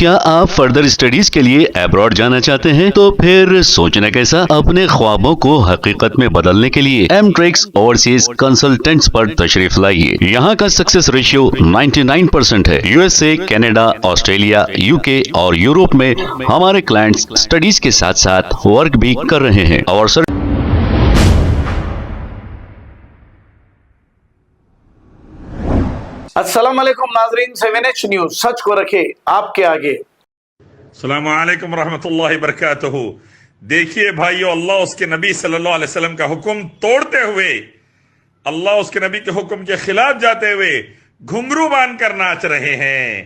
کیا آپ further studies کے لیے ابراڈ جانا چاہتے ہیں؟ تو پھر سوچنا کیسا، اپنے خوابوں کو حقیقت میں بدلنے کے لیے ایم ٹریکس اوورسیز کنسلٹنٹس پر تشریف لائیے۔ یہاں کا سکسیس ریشیو 99% ہے۔ U S A, Canada, Australia, you کے اور یورپ میں ہمارے کلائنٹس اسٹڈیز کے ساتھ ساتھ ورک بھی کر رہے ہیں اور السلام علیکم ناظرین، 7H نیوز سچ کو رکھے آپ کے آگے۔ السلام علیکم ورحمۃ اللہ وبرکاتہ۔ دیکھیے بھائیو، اللہ اس کے نبی صلی اللہ علیہ وسلم کا حکم توڑتے ہوئے، اللہ اس کے نبی کے حکم کے خلاف جاتے ہوئے گھنگرو باندھ کر ناچ رہے ہیں۔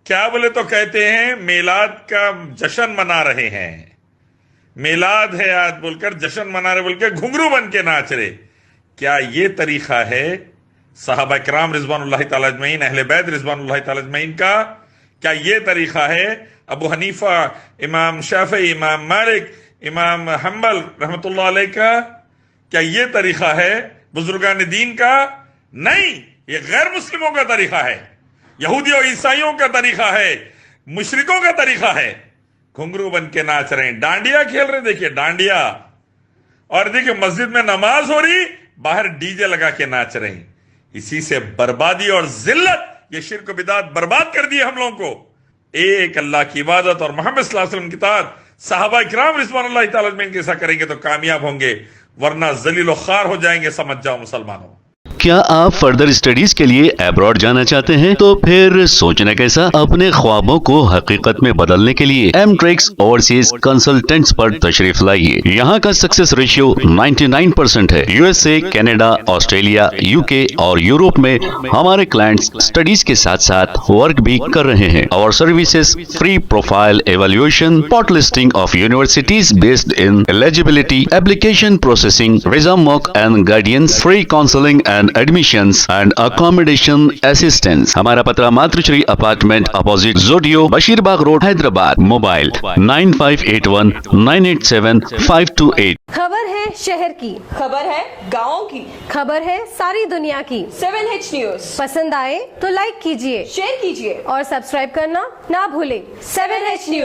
کیا بولے تو کہتے ہیں میلاد کا جشن منا رہے ہیں، میلاد ہے آج بول کر جشن منا رہے بول کے گھنگرو بن کے ناچ رہے۔ کیا یہ طریقہ ہے صحابہ کرام رضوان اللہ تعالی اجمعین، اہل بیت رضوان اللہ تعالی اجمعین کا؟ کیا یہ طریقہ ہے ابو حنیفہ، امام شافعی، امام مالک، امام حنبل رحمۃ اللہ علیہ کا؟ کیا یہ طریقہ ہے بزرگان دین کا؟ نہیں، یہ غیر مسلموں کا طریقہ ہے، یہودیوں عیسائیوں کا طریقہ ہے، مشرکوں کا طریقہ ہے۔ گھنگرو بن کے ناچ رہے ہیں، ڈانڈیا کھیل رہے، دیکھیے ڈانڈیا، اور دیکھیے مسجد میں نماز ہو رہی، باہر ڈی جے لگا کے ناچ رہے ہیں۔ اسی سے بربادی اور ذلت، یہ شرک و بدعت برباد کر دی ہم لوگوں کو۔ ایک اللہ کی عبادت اور محمد صلی اللہ علیہ وسلم کی اطاعت، صحابہ کرام رضوان اللہ تعالی اجمعین کے ایسا کریں گے تو کامیاب ہوں گے، ورنہ ذلیل و خوار ہو جائیں گے۔ سمجھ جاؤ مسلمانوں۔ کیا آپ فردر اسٹڈیز کے لیے ابراڈ جانا چاہتے ہیں؟ تو پھر سوچنا کیسا، اپنے خوابوں کو حقیقت میں بدلنے کے لیے ایم ٹریکس اوورسیز کنسلٹنٹس پر تشریف لائیے۔ یہاں کا سکسیس ریشیو 99% ہے۔ U S A, Canada, Australia, you کے اور یورپ میں ہمارے کلائنٹس اسٹڈیز کے ساتھ ساتھ ورک بھی کر رہے ہیں اور services free profile evaluation, port listing of universities based in eligibility, application processing, visa موک and guidance, free counselling and admissions and accommodation assistance. ہمارا پتہ ماتر شری اپارٹمنٹ اپوزٹ زوڈیو، بشیر باغ روڈ، حیدرآباد۔ موبائل 9581987528۔ خبر ہے شہر کی، خبر ہے گاؤں کی، خبر ہے ساری دنیا کی۔ 7H نیوز پسند آئے تو لائک کیجئے، شیئر کیجئے اور سبسکرائب کرنا نہ بھولیں۔ 7H news.